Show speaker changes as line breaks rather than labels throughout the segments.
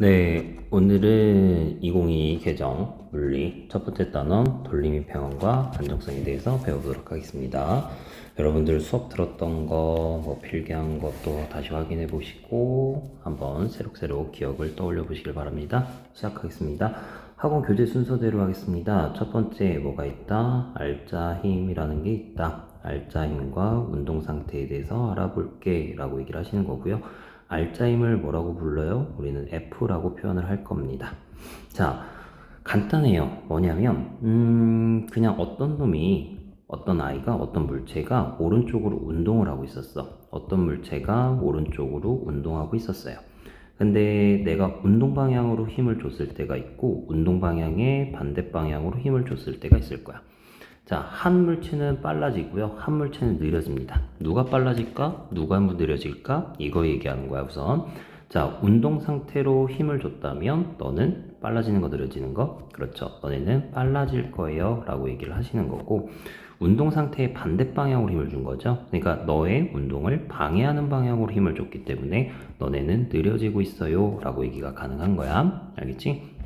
네, 오늘은 2022 계정 물리 첫 번째 단원 돌림이 평형과 안정성에 대해서 배워보도록 하겠습니다. 여러분들 수업 들었던 거, 필기한 것도 다시 확인해 보시고 한번 새록새록 기억을 떠올려 보시길 바랍니다. 시작하겠습니다. 학원 교재 순서대로 하겠습니다. 첫 번째 뭐가 있다? 알짜 힘이라는 게 있다. 알짜 힘과 운동 상태에 대해서 알아볼게 라고 얘기를 하시는 거고요. 알짜 힘을 뭐라고 불러요? 우리는 F라고 표현을 할 겁니다. 자, 간단해요. 뭐냐면 그냥 어떤 아이가 어떤 물체가 오른쪽으로 운동을 하고 있었어. 어떤 물체가 오른쪽으로 운동하고 있었어요. 근데 내가 운동 방향으로 힘을 줬을 때가 있고 운동 방향의 반대 방향으로 힘을 줬을 때가 있을 거야. 자, 한 물체는 빨라지고요. 한 물체는 느려집니다. 누가 빨라질까? 누가 느려질까? 이거 얘기하는 거야, 우선. 자, 운동 상태로 힘을 줬다면 너는 빨라지는 거, 느려지는 거? 그렇죠. 너네는 빨라질 거예요. 라고 얘기를 하시는 거고, 운동 상태의 반대 방향으로 힘을 준 거죠. 그러니까 너의 운동을 방해하는 방향으로 힘을 줬기 때문에 너네는 느려지고 있어요. 라고 얘기가 가능한 거야. 알겠지?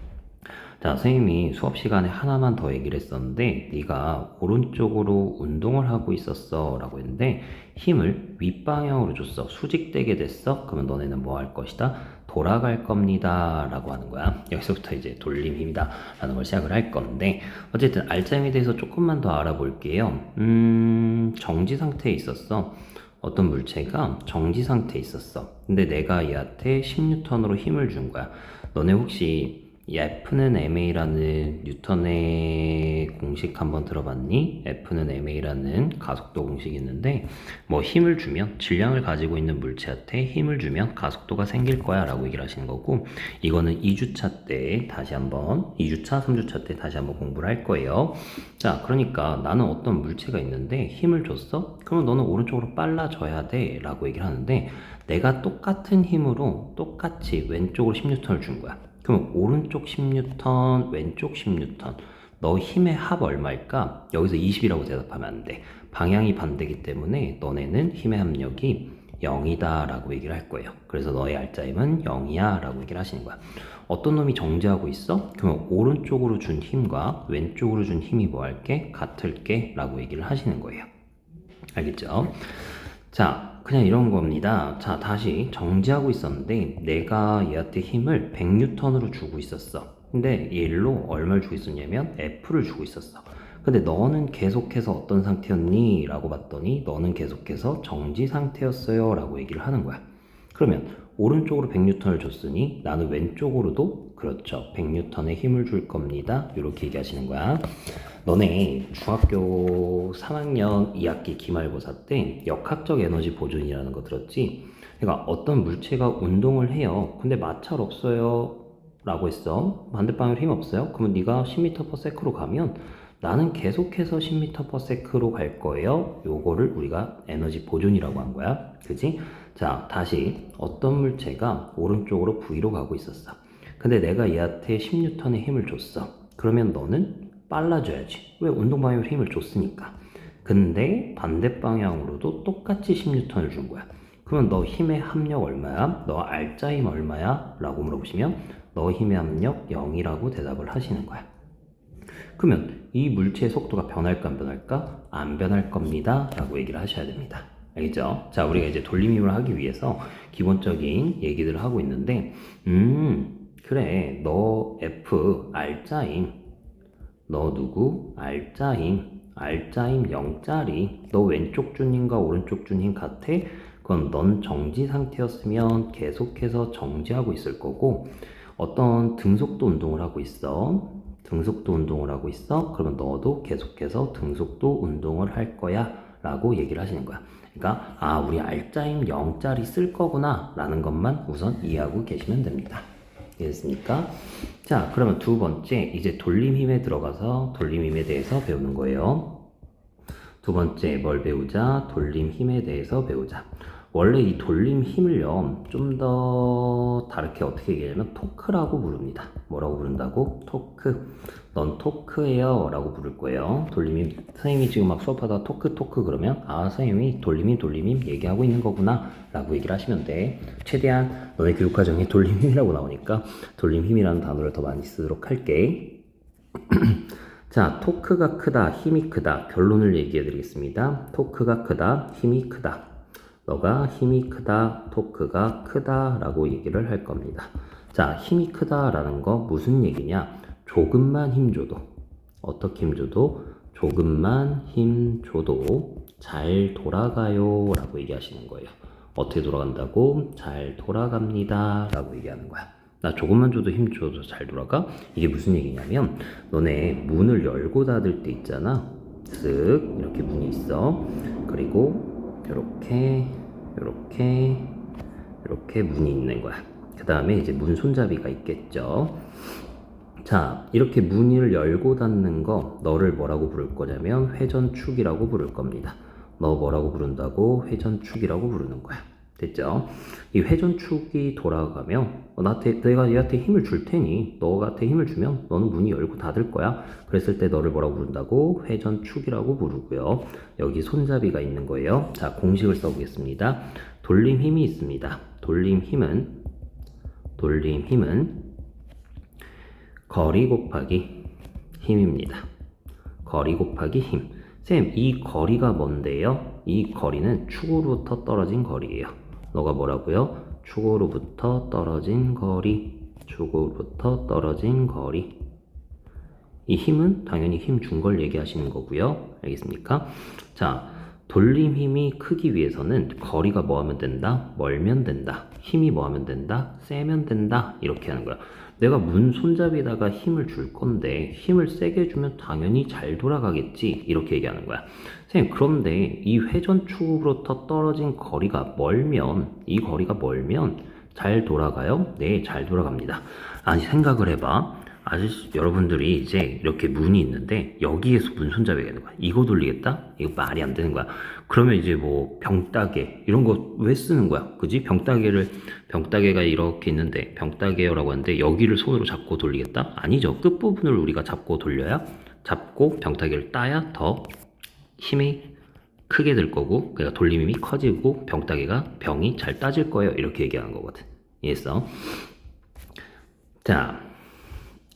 자, 선생님이 수업 시간에 하나만 더 얘기를 했었는데 네가 오른쪽으로 운동을 하고 있었어 라고 했는데 힘을 윗방향으로 줬어. 수직되게 됐어. 그러면 너네는 뭐 할 것이다? 돌아갈 겁니다 라고 하는 거야. 여기서부터 이제 돌림 힘이다 라는 걸 시작을 할 건데 어쨌든 알짜힘에 대해서 조금만 더 알아볼게요. 정지 상태에 있었어. 어떤 물체가 정지 상태에 있었어. 근데 내가 얘한테 10N으로 힘을 준 거야. 너네 혹시 이 F는 ma라는 뉴턴의 공식 한번 들어봤니? F는 ma라는 가속도 공식이 있는데 뭐 힘을 주면 질량을 가지고 있는 물체한테 힘을 주면 가속도가 생길 거야 라고 얘기를 하시는 거고 이거는 2주차 때 다시 한번 2주차, 3주차 때 다시 한번 공부를 할 거예요. 자, 그러니까 나는 어떤 물체가 있는데 힘을 줬어? 그러면 너는 오른쪽으로 빨라져야 돼 라고 얘기를 하는데 내가 똑같은 힘으로 똑같이 왼쪽으로 10N을 준 거야. 그럼 오른쪽 10N, 왼쪽 10N. 너 힘의 합 얼마일까? 여기서 20이라고 대답하면 안 돼. 방향이 반대기 때문에 너네는 힘의 합력이 0이다 라고 얘기를 할 거예요. 그래서 너의 알짜힘은 0이야 라고 얘기를 하시는 거야. 어떤 놈이 정지하고 있어? 그러면 오른쪽으로 준 힘과 왼쪽으로 준 힘이 뭐 할게? 같을게 라고 얘기를 하시는 거예요. 알겠죠? 자, 그냥 이런 겁니다. 자, 다시 정지하고 있었는데 내가 얘한테 힘을 100N으로 주고 있었어. 근데 얘로 얼마를 주고 있었냐면 F를 주고 있었어. 근데 너는 계속해서 어떤 상태였니? 라고 봤더니 너는 계속해서 정지 상태였어요. 라고 얘기를 하는 거야. 그러면 오른쪽으로 100N을 줬으니 나는 왼쪽으로도 그렇죠. 100N의 힘을 줄 겁니다. 이렇게 얘기하시는 거야. 너네 중학교 3학년 2학기 기말고사 때 역학적 에너지 보존이라는 거 들었지? 그러니까 어떤 물체가 운동을 해요. 근데 마찰 없어요. 라고 했어. 반대방향으로 힘 없어요. 그러면 네가 10m/s로 가면 나는 계속해서 10m/s로 갈 거예요. 요거를 우리가 에너지 보존이라고 한 거야. 그지? 자, 다시 어떤 물체가 오른쪽으로 V로 가고 있었어. 근데 내가 얘한테 10N의 힘을 줬어. 그러면 너는 빨라져야지. 왜? 운동 방향으로 힘을 줬으니까. 근데 반대 방향으로도 똑같이 10N을 준 거야. 그러면 너 힘의 합력 얼마야? 너 알짜 힘 얼마야? 라고 물어보시면 너 힘의 합력 0이라고 대답을 하시는 거야. 그러면 이 물체의 속도가 변할까 안 변할까? 안 변할 겁니다 라고 얘기를 하셔야 됩니다. 알겠죠? 자, 우리가 이제 돌림힘을 하기 위해서 기본적인 얘기들을 하고 있는데 그래, 너 F 알짜임, 너 누구? 알짜임 0짜리. 너 왼쪽 준 힘과 오른쪽 준 힘 같아? 그건 넌 정지 상태였으면 계속해서 정지하고 있을 거고 어떤 등속도 운동을 하고 있어. 등속도 운동을 하고 있어. 그러면 너도 계속해서 등속도 운동을 할 거야 라고 얘기를 하시는 거야. 그러니까 우리 알짜임 0짜리 쓸 거구나 라는 것만 우선 이해하고 계시면 됩니다. 이해됐습니까? 자, 그러면 두 번째, 이제 돌림힘에 들어가서 돌림힘에 대해서 배우는 거예요. 두 번째, 뭘 배우자? 돌림힘에 대해서 배우자. 원래 이 돌림 힘을요, 좀 더 다르게 어떻게 얘기하냐면 토크라고 부릅니다. 뭐라고 부른다고? 토크. 넌 토크예요 라고 부를 거예요. 돌림힘. 선생님이 지금 막 수업하다 토크 그러면 아, 선생님이 돌림힘 얘기하고 있는 거구나 라고 얘기를 하시면 돼. 최대한 너네 교육과정에 돌림힘이라고 나오니까 돌림힘이라는 단어를 더 많이 쓰도록 할게. 자, 토크가 크다, 힘이 크다. 결론을 얘기해 드리겠습니다. 토크가 크다, 힘이 크다. 너가 힘이 크다, 토크가 크다 라고 얘기를 할 겁니다. 자, 힘이 크다 라는 거 무슨 얘기냐? 조금만 힘 줘도, 어떻게 힘 줘도, 조금만 힘 줘도 잘 돌아가요 라고 얘기하시는 거예요. 어떻게 돌아간다고? 잘 돌아갑니다 라고 얘기하는 거야. 나 조금만 줘도 힘 줘도 잘 돌아가? 이게 무슨 얘기냐면 너네 문을 열고 닫을 때 있잖아. 쓱 이렇게 문이 있어. 그리고 이렇게 문이 있는 거야. 그 다음에 이제 문 손잡이가 있겠죠. 자, 이렇게 문을 열고 닫는 거 너를 뭐라고 부를 거냐면 회전축이라고 부를 겁니다. 너 뭐라고 부른다고? 회전축이라고 부르는 거야. 됐죠? 이 회전축이 돌아가면 내가 얘한테 힘을 줄 테니 너한테 힘을 주면 너는 문이 열고 닫을 거야. 그랬을 때 너를 뭐라고 부른다고? 회전축이라고 부르고요. 여기 손잡이가 있는 거예요. 자, 공식을 써보겠습니다. 돌림 힘이 있습니다. 돌림 힘은 거리 곱하기 힘입니다. 거리 곱하기 힘. 쌤, 이 거리가 뭔데요? 이 거리는 축으로부터 떨어진 거리예요. 너가 뭐라고요? 축으로부터 떨어진 거리. 축으로부터 떨어진 거리. 이 힘은 당연히 힘 준 걸 얘기하시는 거고요. 알겠습니까? 자, 돌림 힘이 크기 위해서는 거리가 뭐 하면 된다? 멀면 된다. 힘이 뭐 하면 된다? 세면 된다. 이렇게 하는 거야. 내가 문 손잡이에다가 힘을 줄 건데 힘을 세게 주면 당연히 잘 돌아가겠지. 이렇게 얘기하는 거야. 선생님, 그런데 이 회전축으로부터 떨어진 거리가 멀면, 이 거리가 멀면 잘 돌아가요? 네, 잘 돌아갑니다. 아니, 생각을 해봐. 아저씨, 여러분들이 이제 이렇게 문이 있는데 여기에서 문 손잡이가 있는 거야. 이거 돌리겠다? 이거 말이 안 되는 거야. 그러면 이제 뭐 병따개 이런 거 왜 쓰는 거야? 그지? 병따개가 이렇게 있는데 병따개라고 하는데 여기를 손으로 잡고 돌리겠다? 아니죠. 끝부분을 우리가 잡고 돌려야, 잡고 병따개를 따야 더 힘이 크게 들 거고, 그러니까 돌림 힘이 커지고 병이 잘 따질 거예요. 이렇게 얘기하는 거거든. 이해했어? 자,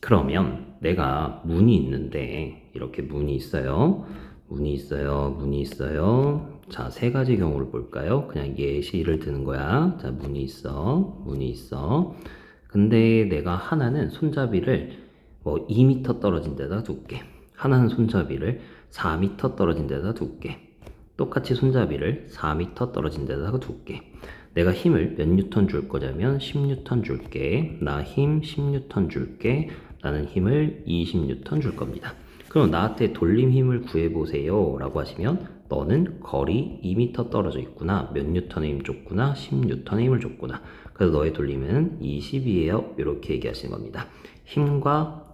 그러면 내가 문이 있는데 이렇게 문이 있어요. 자, 세 가지 경우를 볼까요? 그냥 예시를 드는 거야. 자, 문이 있어. 근데 내가 하나는 손잡이를 뭐 2m 떨어진 데다 둘게. 하나는 손잡이를 4m 떨어진 데다 둘게. 똑같이 손잡이를 4m 떨어진 데다가 둘게. 내가 힘을 몇 뉴턴 줄 거냐면 10뉴턴 줄게. 나 힘 10뉴턴 줄게. 나는 힘을 20뉴턴 줄 겁니다. 그럼 나한테 돌림 힘을 구해보세요 라고 하시면 너는 거리 2m 떨어져 있구나. 몇 뉴턴의 힘 줬구나. 10뉴턴의 힘을 줬구나. 그래서 너의 돌림은 20이에요. 이렇게 얘기하시는 겁니다. 힘과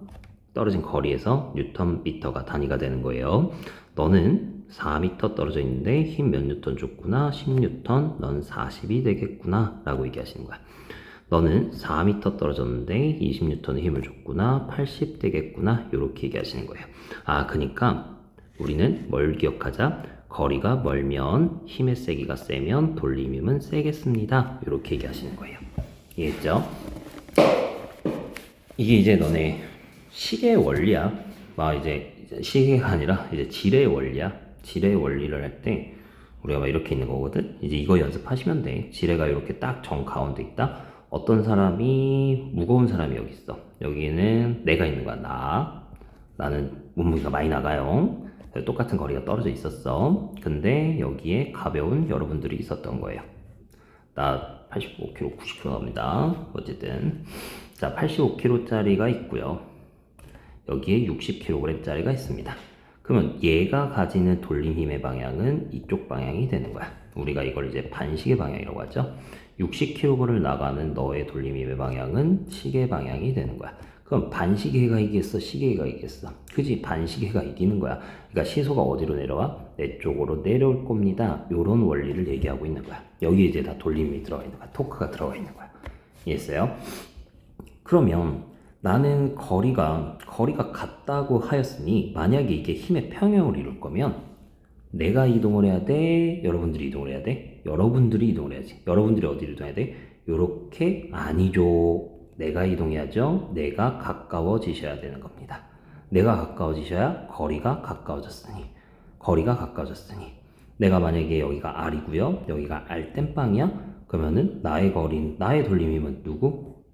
떨어진 거리에서 뉴턴 미터가 단위가 되는 거예요. 너는 4m 떨어져 있는데 힘 몇 뉴턴 줬구나. 10뉴턴. 넌 40이 되겠구나 라고 얘기하시는 거야. 너는 4m 떨어졌는데 20N의 힘을 줬구나. 80 되겠구나. 이렇게 얘기하시는 거예요. 아, 그러니까 우리는 뭘 기억하자? 거리가 멀면 힘의 세기가 세면 돌림 힘은 세겠습니다. 이렇게 얘기하시는 거예요. 이해했죠? 이게 이제 너네 시계의 원리야. 이제 시계가 아니라 이제 지뢰의 원리야. 지뢰의 원리를 할 때 우리가 막 이렇게 있는 거거든. 이제 이거 연습하시면 돼. 지뢰가 이렇게 딱 정 가운데 있다. 어떤 사람이, 무거운 사람이 여기 있어. 여기는 내가 있는 거야. 나는 몸무게가 많이 나가요. 똑같은 거리가 떨어져 있었어. 근데 여기에 가벼운 여러분들이 있었던 거예요. 나 85kg, 90kg 갑니다. 어쨌든. 자, 85kg짜리가 있고요. 여기에 60kg짜리가 있습니다. 그러면 얘가 가지는 돌림 힘의 방향은 이쪽 방향이 되는 거야. 우리가 이걸 이제 반시계 방향이라고 하죠. 60km를 나가는 너의 돌림입의 방향은 시계 방향이 되는 거야. 그럼 반시계가 이기겠어? 시계가 이기겠어? 그지? 반시계가 이기는 거야. 그러니까 시소가 어디로 내려와? 내 쪽으로 내려올 겁니다. 요런 원리를 얘기하고 있는 거야. 여기 이제 다 돌림이 들어가 있는 거야. 토크가 들어가 있는 거야. 이해했어요? 그러면 나는 거리가 같다고 하였으니 만약에 이게 힘의 평형을 이룰 거면 내가 이동을 해야 돼? 여러분들이 이동을 해야 돼? 여러분들이 이동을 해야지. 여러분들이 어디로 이동해야 돼? 요렇게 아니죠. 내가 이동해야죠. 내가 가까워지셔야 되는 겁니다. 내가 가까워지셔야 거리가 가까워졌으니. 내가 만약에 여기가 R이고요. 여기가 R 땜빵이야. 그러면은 나의 돌림힘은 누구?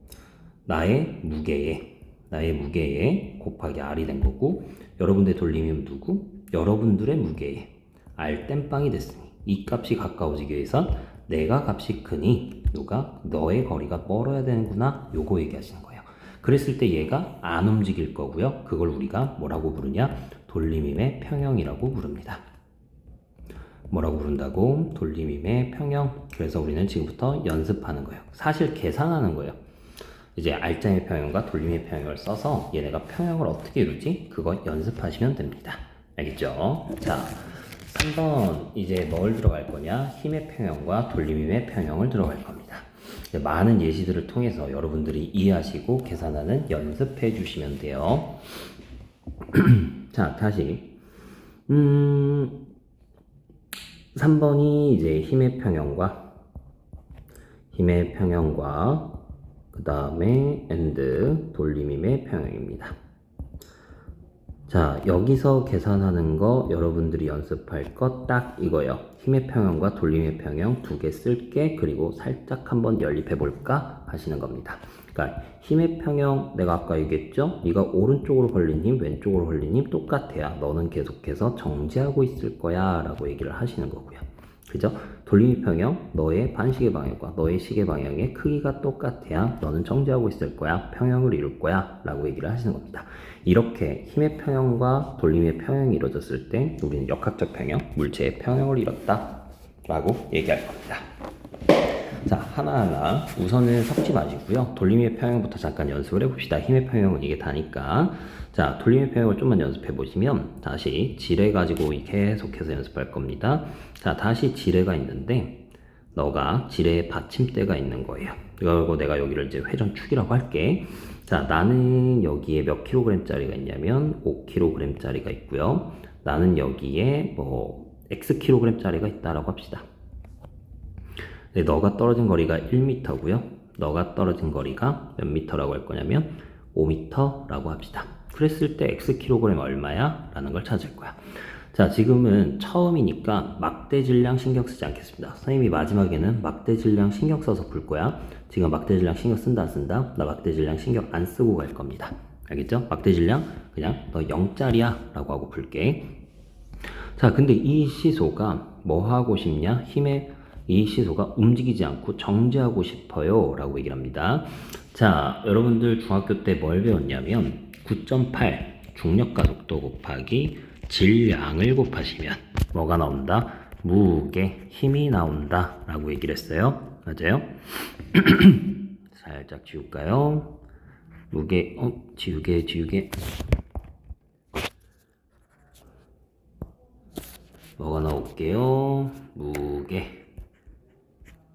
나의 무게에 곱하기 R이 된 거고, 여러분들의 돌림힘은 누구? 여러분들의 무게에 R 땜빵이 됐으니 이 값이 가까워지기 위해선 내가 값이 크니 너의 거리가 멀어야 되는구나. 요거 얘기하시는 거예요. 그랬을 때 얘가 안 움직일 거고요. 그걸 우리가 뭐라고 부르냐? 돌림힘의 평형이라고 부릅니다. 뭐라고 부른다고? 돌림힘의 평형. 그래서 우리는 지금부터 연습하는 거예요. 사실 계산하는 거예요. 이제 R자의 평형과 돌림의 평형을 써서 얘네가 평형을 어떻게 이루지? 그거 연습하시면 됩니다. 알겠죠? 자, 3번 이제 뭘 들어갈 거냐? 힘의 평형과 돌림힘의 평형을 들어갈 겁니다. 많은 예시들을 통해서 여러분들이 이해하시고 계산하는 연습해 주시면 돼요. 자, 다시 3번이 이제 힘의 평형과 그 다음에 돌림힘의 평형입니다. 자, 여기서 계산하는 거 여러분들이 연습할 거 딱 이거예요. 힘의 평형과 돌림의 평형 두 개 쓸게. 그리고 살짝 한번 연립해 볼까 하시는 겁니다. 그러니까 힘의 평형 내가 아까 얘기했죠? 네가 오른쪽으로 걸린 힘, 왼쪽으로 걸린 힘 똑같아야 너는 계속해서 정지하고 있을 거야 라고 얘기를 하시는 거고요. 그죠? 돌림의 평형, 너의 반시계 방향과 너의 시계 방향의 크기가 똑같아야 너는 정지하고 있을 거야, 평형을 이룰 거야 라고 얘기를 하시는 겁니다. 이렇게 힘의 평형과 돌림의 평형이 이루어졌을 때 우리는 역학적 평형, 물체의 평형을 이뤘다 라고 얘기할 겁니다. 자, 하나하나 우선은 섞지 마시고요. 돌림의 평형부터 잠깐 연습을 해봅시다. 힘의 평형은 이게 다니까. 자, 돌림의 평형을 좀만 연습해 보시면 다시 지뢰 가지고 계속해서 연습할 겁니다. 자, 다시 지뢰가 있는데 너가 지뢰에 받침대가 있는 거예요. 그리고 내가 여기를 이제 회전축이라고 할게. 자, 나는 여기에 몇 킬로그램짜리가 있냐면 5kg짜리가 있고요. 나는 여기에 X킬로그램짜리가 있다라고 합시다. 네, 너가 떨어진 거리가 1m고요. 너가 떨어진 거리가 몇 미터라고 할 거냐면 5m라고 합시다. 그랬을 때 X킬로그램 얼마야? 라는 걸 찾을 거야. 자, 지금은 처음이니까 막대 질량 신경 쓰지 않겠습니다. 선생님이 마지막에는 막대 질량 신경 써서 풀 거야. 지금 막대 질량 신경 쓴다 안 쓴다? 나 막대 질량 신경 안 쓰고 갈 겁니다. 알겠죠? 막대 질량 그냥 너 0짜리야 라고 하고 풀게. 자, 근데 이 시소가 뭐 하고 싶냐? 이 시소가 움직이지 않고 정지하고 싶어요 라고 얘기를 합니다. 자, 여러분들 중학교 때 뭘 배웠냐면 9.8 중력과 속도 곱하기 질량을 곱하시면 뭐가 나온다? 무게, 힘이 나온다 라고 얘기를 했어요. 맞아요? 살짝 지울까요? 무게, 지우개 뭐가 나올게요? 무게,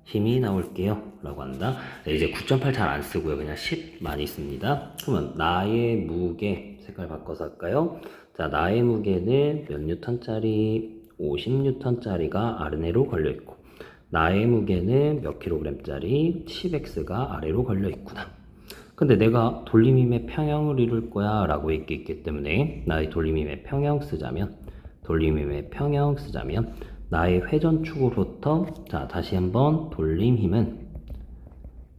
힘이 나올게요 라고 한다. 네, 이제 9.8 잘 안 쓰고요. 그냥 10 많이 씁니다. 그러면 나의 무게 색깔 바꿔서 할까요? 자, 나의 무게는 몇 뉴턴짜리? 50뉴턴짜리가 아래로 걸려있고 나의 무게는 몇 킬로그램짜리? 10x가 아래로 걸려있구나. 근데 내가 돌림힘의 평형을 이룰 거야 라고 얘기했기 때문에 나의 돌림힘의 평형 쓰자면 나의 회전축으로부터 자, 다시 한번 돌림힘은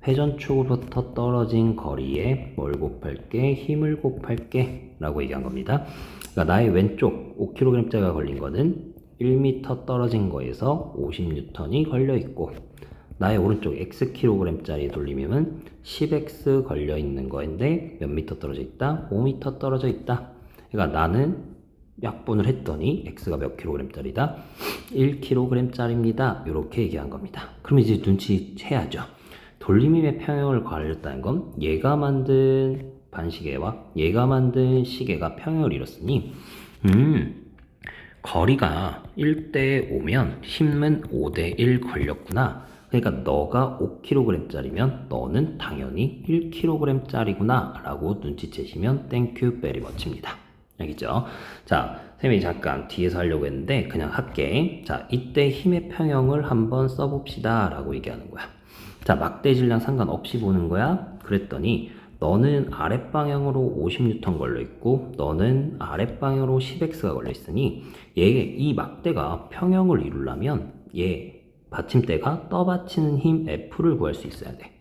회전축으로부터 떨어진 거리에 뭘 곱할게? 힘을 곱할게 라고 얘기한 겁니다. 그러니까 나의 왼쪽 5kg짜리가 걸린 거는 1m 떨어진 거에서 50N이 걸려있고 나의 오른쪽 X킬로그램짜리 돌림힘은 10X 걸려있는 거인데 몇 미터 떨어져 있다? 5m 떨어져 있다. 그러니까 나는 약분을 했더니 x가 몇 kg짜리다? 1kg짜리입니다. 이렇게 얘기한 겁니다. 그럼 이제 눈치채야죠. 돌림힘의 평형을 가렸다는 건 얘가 만든 반시계와 얘가 만든 시계가 평형을 이뤘으니 거리가 1대 5면 힘은 5대 1 걸렸구나. 그러니까 너가 5kg짜리면 너는 당연히 1kg짜리구나 라고 눈치채시면 땡큐 베리 머치입니다. 알겠죠? 자, 쌤이 잠깐 뒤에서 하려고 했는데 그냥 할게. 자, 이때 힘의 평형을 한번 써봅시다 라고 얘기하는 거야. 자, 막대 질량 상관없이 보는 거야. 그랬더니 너는 아랫방향으로 50N 걸려있고 너는 아랫방향으로 10X가 걸려있으니 이 막대가 평형을 이루려면 얘 받침대가 떠받치는 힘 F를 구할 수 있어야 돼.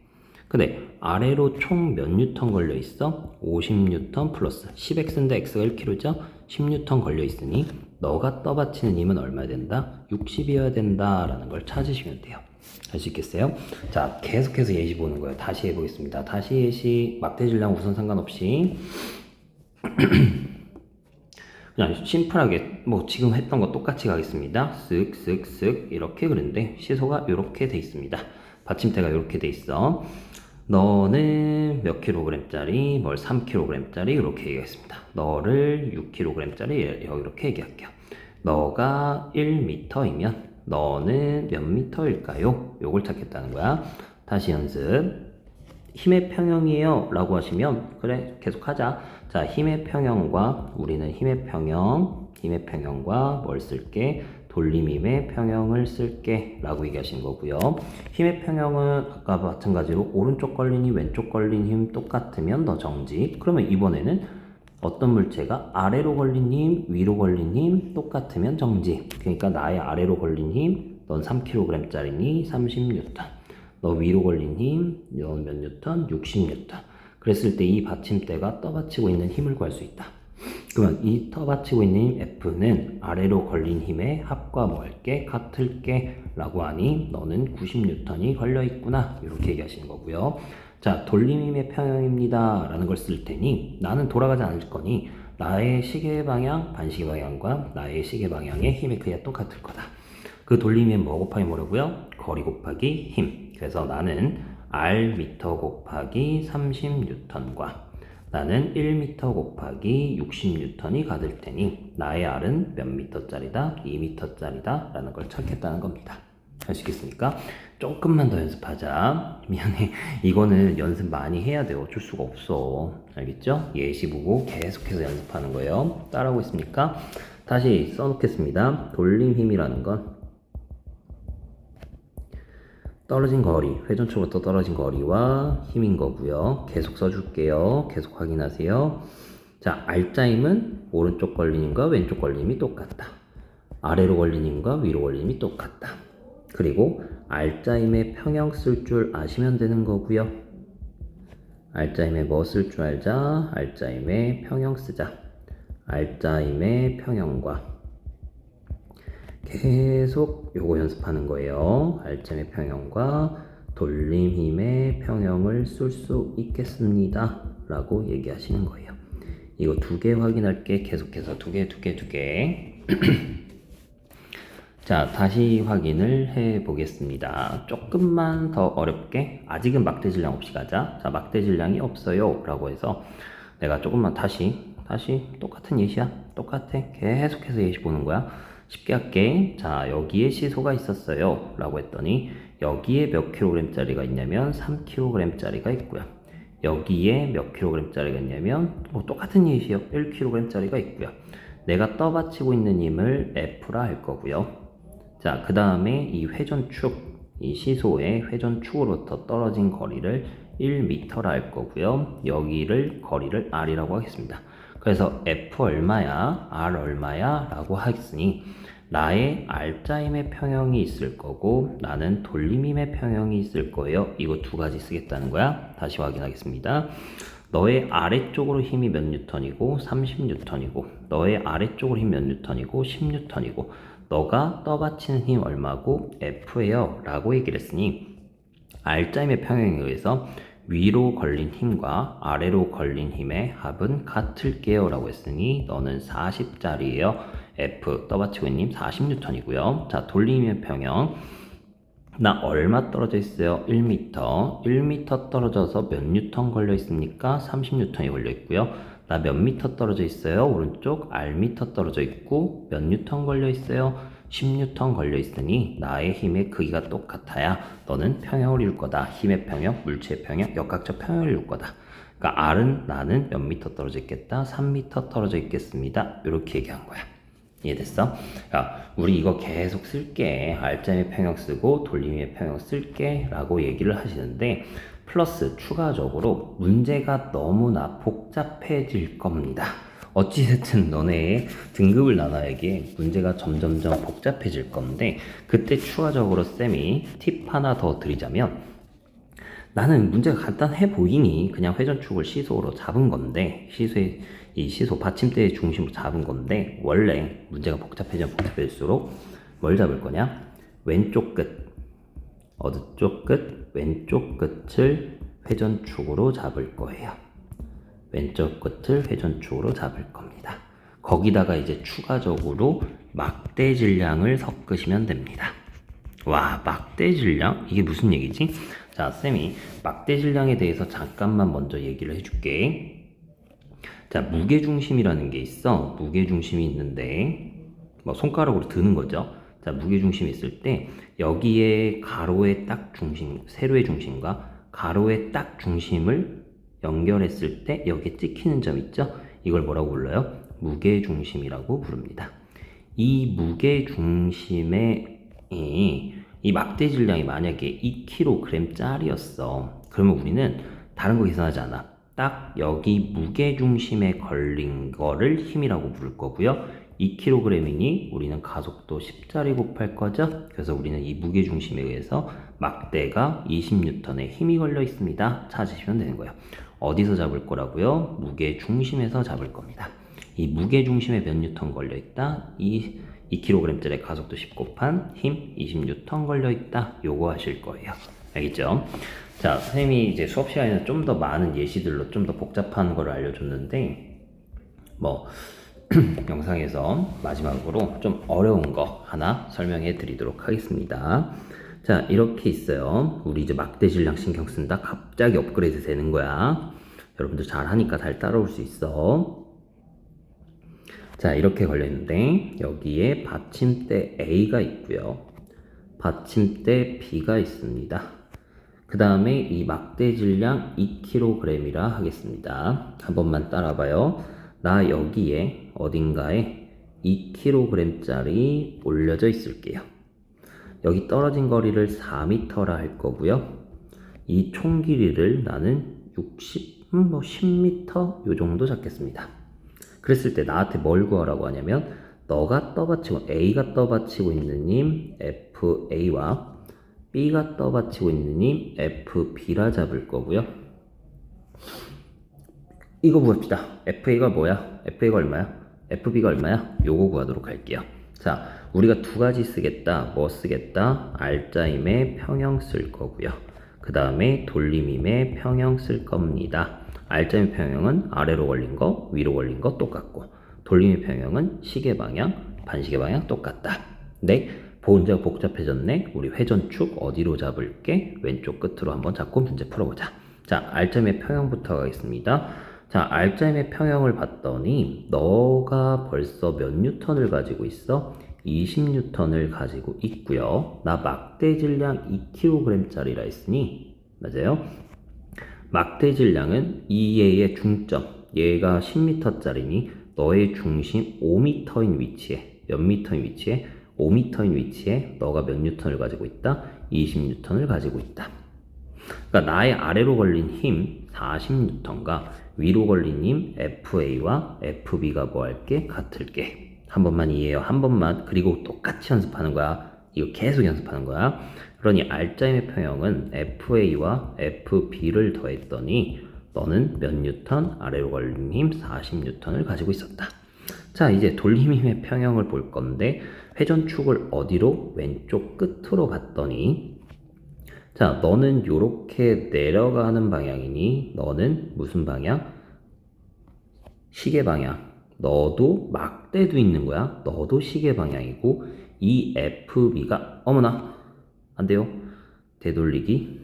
근데 아래로 총 몇 뉴턴 걸려있어? 50N 플러스 10X인데 X가 1kg죠? 10N 걸려있으니 너가 떠받치는 힘은 얼마 된다? 60이어야 된다라는 걸 찾으시면 돼요. 할 수 있겠어요? 자, 계속해서 예시 보는 거예요. 다시 해보겠습니다. 다시 예시, 막대 질량 우선 상관없이 그냥 심플하게 뭐 지금 했던 거 똑같이 가겠습니다. 쓱쓱쓱 이렇게 그랬는데 시소가 이렇게 돼 있습니다. 받침대가 이렇게 돼 있어. 너는 몇 kg짜리, 뭘 3kg짜리 이렇게 얘기했습니다. 너를 6kg짜리 이렇게 얘기할게요. 너가 1m이면 너는 몇 m일까요? 요걸 찾겠다는 거야. 다시 연습. 힘의 평형이에요 라고 하시면 그래 계속 하자. 자, 힘의 평형과 우리는 힘의 평형과 뭘 쓸게? 돌림힘의 평형을 쓸게 라고 얘기하신 거고요. 힘의 평형은 아까 마찬가지로 오른쪽 걸린 힘 왼쪽 걸린 힘 똑같으면 너 정지. 그러면 이번에는 어떤 물체가 아래로 걸린 힘 위로 걸린 힘 똑같으면 정지. 그러니까 나의 아래로 걸린 힘 넌 3kg짜리니 30N, 너 위로 걸린 힘 넌 몇 뉴턴? 60N. 그랬을 때 이 받침대가 떠받치고 있는 힘을 구할 수 있다. 그러면 이 떠받치고 있는 힘 F는 아래로 걸린 힘의 합과 뭐 할게? 같을게 라고 하니 너는 90N이 걸려있구나 이렇게 얘기하시는 거고요. 자, 돌림힘의 평형입니다 라는 걸 쓸 테니 나는 돌아가지 않을 거니 나의 시계 방향, 반시계 방향과 나의 시계 방향의 힘의 크기가 똑같을 거다. 그 돌림힘은 뭐 곱하기 뭐라고요? 거리 곱하기 힘. 그래서 나는 Rm 곱하기 30N과 나는 1m 곱하기 60N이 가될 테니 나의 R은 몇 m짜리다? 2m짜리다 라는 걸 찾겠다는 겁니다. 할 수 있겠습니까? 조금만 더 연습하자. 미안해. 이거는 연습 많이 해야 돼요. 어쩔 수가 없어. 알겠죠? 예시 보고 계속해서 연습하는 거예요. 따라하고 있습니까? 다시 써놓겠습니다. 돌림힘이라는 건 떨어진 거리, 회전초부터 떨어진 거리와 힘인 거고요. 계속 써줄게요. 계속 확인하세요. 자, R자임은 오른쪽 걸림과 왼쪽 걸림이 똑같다. 아래로 걸림과 위로 걸림이 똑같다. 그리고 R자임의 평형 쓸 줄 아시면 되는 거고요. R자임의 뭐 쓸 줄 알자? R자임의 평형 쓰자. R자임의 평형과 계속 요거 연습하는 거예요. R자임의 평형과 돌림힘의 평형을 쓸 수 있겠습니다 라고 얘기하시는 거예요. 이거 두 개 확인할게. 계속해서 두 개. 자, 다시 확인을 해 보겠습니다. 조금만 더 어렵게, 아직은 막대 질량 없이 가자. 자, 막대 질량이 없어요 라고 해서 내가 조금만 다시 똑같은 예시야. 똑같아. 계속해서 예시 보는 거야. 쉽게 할게. 자, 여기에 시소가 있었어요 라고 했더니 여기에 몇 kg짜리가 있냐면 3kg짜리가 있고요. 여기에 몇 kg짜리가 있냐면 뭐 똑같은 예시요. 1kg짜리가 있고요. 내가 떠받치고 있는 힘을 F라 할 거고요. 자, 그 다음에 이 회전축, 이 시소의 회전축으로부터 떨어진 거리를 1m라 할 거고요. 여기를 거리를 R이라고 하겠습니다. 그래서 F 얼마야? R 얼마야? 라고 하겠으니 나의 R자임의 평형이 있을 거고 나는 돌림힘의 평형이 있을 거예요. 이거 두 가지 쓰겠다는 거야. 다시 확인하겠습니다. 너의 아래쪽으로 힘이 몇 뉴턴이고 30N이고 너의 아래쪽으로 힘 몇 뉴턴이고 10N이고 너가 떠받치는 힘 얼마고 F예요 라고 얘기를 했으니 R자임의 평형에 의해서 위로 걸린 힘과 아래로 걸린 힘의 합은 같을게요 라고 했으니 너는 40짜리예요. F 떠받치고 있는 힘 40N이고요. 자, 돌림의 평형. 나 얼마 떨어져 있어요? 1m. 1m 떨어져서 몇 뉴턴 걸려 있습니까? 30N이 걸려 있고요. 나 몇 미터 떨어져 있어요? 오른쪽 R미터 떨어져 있고 몇 뉴턴 걸려 있어요? 10뉴턴 걸려 있으니 나의 힘의 크기가 똑같아야 너는 평형을 이룰 거다. 힘의 평형, 물체의 평형, 역학적 평형을 이룰 거다. 그러니까 R은 나는 몇 미터 떨어져 있겠다? 3미터 떨어져 있겠습니다. 이렇게 얘기한 거야. 이해됐어? 야, 우리 이거 계속 쓸게. R자의 평형 쓰고 돌림의 평형 쓸게 라고 얘기를 하시는데 플러스 추가적으로 문제가 너무나 복잡해질 겁니다. 어찌됐든 너네 등급을 나눠야기에 문제가 점점점 복잡해질 건데 그때 추가적으로 쌤이 팁 하나 더 드리자면 나는 문제가 간단해 보이니 그냥 회전축을 시소로 잡은 건데 이 시소 받침대의 중심으로 잡은 건데 원래 문제가 복잡해질수록 뭘 잡을 거냐? 왼쪽 끝 어느 쪽 끝? 왼쪽 끝을 회전축으로 잡을 거예요. 왼쪽 끝을 회전축으로 잡을 겁니다. 거기다가 이제 추가적으로 막대 질량을 섞으시면 됩니다. 와, 막대 질량? 이게 무슨 얘기지? 자, 쌤이 막대 질량에 대해서 잠깐만 먼저 얘기를 해줄게. 자, 무게중심이라는 게 있어. 무게중심이 있는데 뭐 손가락으로 드는 거죠. 자, 무게중심이 있을 때 여기에 가로의 딱 중심, 세로의 중심과 가로의 딱 중심을 연결했을 때 여기에 찍히는 점 있죠? 이걸 뭐라고 불러요? 무게중심이라고 부릅니다. 이 무게중심의 이 막대 질량이 만약에 2kg짜리였어. 그러면 우리는 다른 거 계산하지 않아. 딱 여기 무게중심에 걸린 거를 힘이라고 부를 거고요. 2kg이니 우리는 가속도 10짜리 곱할 거죠. 그래서 우리는 이 무게중심에 의해서 막대가 20N의 힘이 걸려 있습니다. 찾으시면 되는 거예요. 어디서 잡을 거라고요? 무게중심에서 잡을 겁니다. 이 무게중심에 몇 뉴턴 걸려 있다? 2kg짜리 가속도 10 곱한 힘 20N 걸려 있다. 요거 하실 거예요. 알겠죠? 자, 선생님이 이제 수업 시간에는 좀 더 많은 예시들로 좀 더 복잡한 걸 알려줬는데 뭐 영상에서 마지막으로 좀 어려운 거 하나 설명해 드리도록 하겠습니다. 자, 이렇게 있어요. 우리 이제 막대 질량 신경 쓴다. 갑자기 업그레이드 되는 거야. 여러분들 잘 하니까 잘 따라올 수 있어. 자, 이렇게 걸려 있는데 여기에 받침대 A가 있고요. 받침대 B가 있습니다. 그 다음에 이 막대 질량 2kg이라 하겠습니다. 한 번만 따라봐요. 나 여기에 어딘가에 2kg짜리 올려져 있을게요. 여기 떨어진 거리를 4m라 할 거고요. 이 총 길이를 나는 10m 요 정도 잡겠습니다. 그랬을 때 나한테 뭘 구하라고 하냐면 너가 떠받치고 A가 떠받치고 있는 힘 FA와 B가 떠받치고 있는 힘 FB라 잡을 거고요. 이거 구합시다. FA가 뭐야? FA가 얼마야? FB가 얼마야? 요거 구하도록 할게요. 자, 우리가 두 가지 쓰겠다. 뭐 쓰겠다? R자임의 평형 쓸 거고요. 그 다음에 돌림임의 평형 쓸 겁니다. R자임의 평형은 아래로 걸린 거, 위로 걸린 거 똑같고 돌림의 평형은 시계 방향, 반시계 방향 똑같다. 네, 문제가 복잡해졌네. 우리 회전축 어디로 잡을게? 왼쪽 끝으로 한번 잡고 문제 풀어보자. 자, R자임의 평형부터 가겠습니다. 자, R자임의 평형을 봤더니 너가 벌써 몇 뉴턴을 가지고 있어? 20뉴턴을 가지고 있고요. 나 막대 질량 2kg짜리라 했으니 맞아요? 막대 질량은 이 얘의 중점, 얘가 10m짜리니 너의 중심 5m인 위치에 몇 미터인 위치에? 5m인 위치에 너가 몇 뉴턴을 가지고 있다? 20뉴턴을 가지고 있다. 그러니까 나의 아래로 걸린 힘 40뉴턴과 위로 걸린 힘 FA와 FB가 뭐 할게? 같을게. 한 번만 이해해요. 한 번만. 그리고 똑같이 연습하는 거야. 이거 계속 연습하는 거야. 그러니 R자임의 평형은 FA와 FB를 더했더니 너는 몇 뉴턴? 아래로 걸린 힘 40뉴턴을 가지고 있었다. 자, 이제 돌림힘의 평형을 볼 건데 회전축을 어디로? 왼쪽 끝으로 갔더니 자, 너는 요렇게 내려가는 방향이니 너는 무슨 방향? 시계 방향. 너도 막대도 있는 거야. 너도 시계 방향이고 이 FB가 어머나 안 돼요. 되돌리기.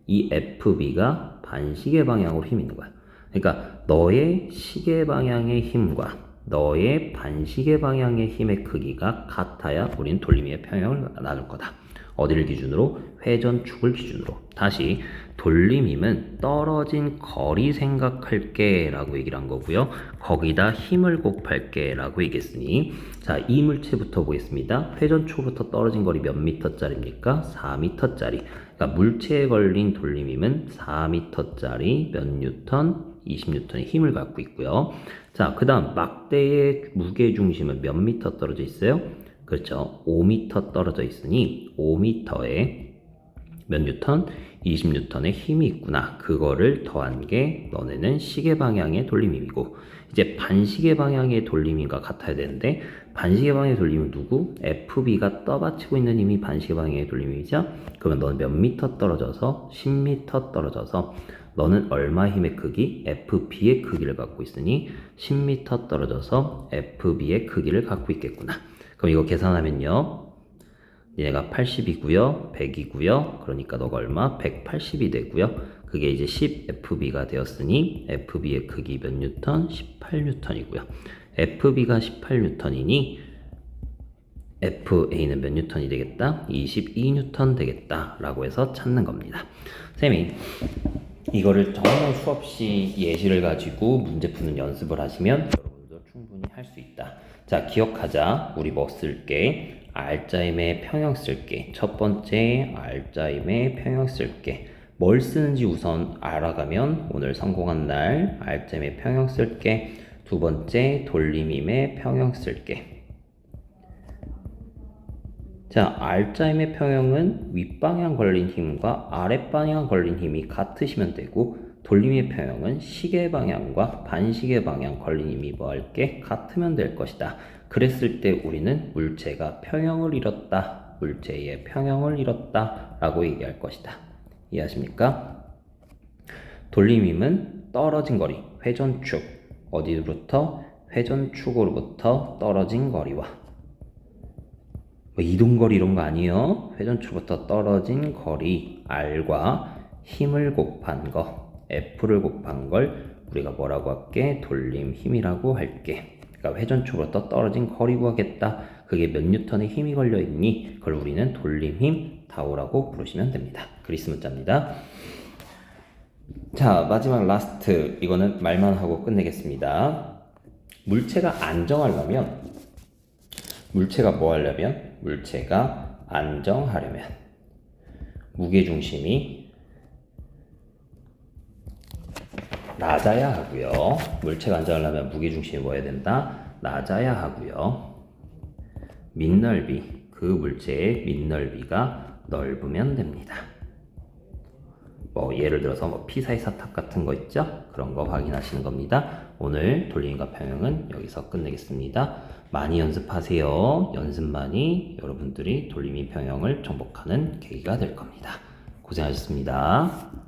이 FB가 반시계 방향으로 힘이 있는 거야. 그러니까 너의 시계 방향의 힘과 너의 반시계 방향의 힘의 크기가 같아야 우린 돌림이의 평형을 나눌 거다. 어디를 기준으로? 회전축을 기준으로. 다시 돌림힘은 떨어진 거리 생각할게 라고 얘기를 한 거고요. 거기다 힘을 곱할게 라고 얘기했으니 자, 이 물체부터 보겠습니다. 회전축부터 떨어진 거리 몇 미터짜리입니까? 4미터짜리. 그러니까 물체에 걸린 돌림힘은 4미터짜리 몇 뉴턴? 20뉴턴의 힘을 갖고 있고요. 자, 그 다음 막대의 무게중심은 몇 미터 떨어져 있어요? 그렇죠. 5m 떨어져 있으니 5m에 몇 뉴턴? 20뉴턴의 힘이 있구나. 그거를 더한 게 너네는 시계 방향의 돌림힘이고 이제 반시계 방향의 돌림힘과 같아야 되는데 반시계 방향의 돌림은 누구? FB가 떠받치고 있는 힘이 반시계 방향의 돌림힘이죠. 그러면 너는 몇 미터 떨어져서 10m 떨어져서 너는 얼마 힘의 크기? FB의 크기를 갖고 있으니 10m 떨어져서 FB의 크기를 갖고 있겠구나. 그럼 이거 계산하면요. 얘가 80이고요. 100이고요. 그러니까 너가 얼마? 180이 되고요. 그게 이제 10FB가 되었으니 FB의 크기 몇 뉴턴? 18뉴턴이고요. FB가 18뉴턴이니 FA는 몇 뉴턴이 되겠다? 22뉴턴 되겠다. 라고 해서 찾는 겁니다. 쌤이 이거를 정말 수없이 예시를 가지고 문제 푸는 연습을 하시면 여러분도 충분히 할 수 있다. 자, 기억하자. 우리 뭐 쓸게? 알짜임의 평형 쓸게. 첫 번째 알짜임의 평형 쓸게. 뭘 쓰는지 우선 알아가면 오늘 성공한 날 알짜임의 평형 쓸게. 두 번째 돌림힘의 평형 쓸게. 자, 알짜임의 평형은 윗방향 걸린 힘과 아랫방향 걸린 힘이 같으시면 되고 돌림의 평형은 시계 방향과 반시계 방향 걸린 힘이 뭐 할게? 같으면 될 것이다. 그랬을 때 우리는 물체가 평형을 잃었다. 물체의 평형을 잃었다. 라고 얘기할 것이다. 이해하십니까? 돌림힘은 떨어진 거리, 회전축. 어디로부터? 회전축으로부터 떨어진 거리와 뭐 이동거리 이런 거 아니에요. 회전축부터 떨어진 거리 R과 힘을 곱한 거 F를 곱한 걸 우리가 뭐라고 할게? 돌림힘이라고 할게. 그러니까 회전축으로부터 떨어진 거리 구하겠다. 그게 몇 뉴턴의 힘이 걸려있니? 그걸 우리는 돌림힘 다오라고 부르시면 됩니다. 그리스 문자입니다. 자, 마지막 라스트. 이거는 말만 하고 끝내겠습니다. 물체가 안정하려면 물체가 뭐 하려면? 물체가 안정하려면 무게중심이 낮아야 하고요. 물체가 안정하려면 무게중심이 뭐 해야 된다? 낮아야 하고요. 밑넓이, 그 물체의 밑넓이가 넓으면 됩니다. 뭐 예를 들어서 뭐 피사의 사탑 같은 거 있죠? 그런 거 확인하시는 겁니다. 오늘 돌림과 평형은 여기서 끝내겠습니다. 많이 연습하세요. 연습만이 여러분들이 돌림이 평형을 정복하는 계기가 될 겁니다. 고생하셨습니다.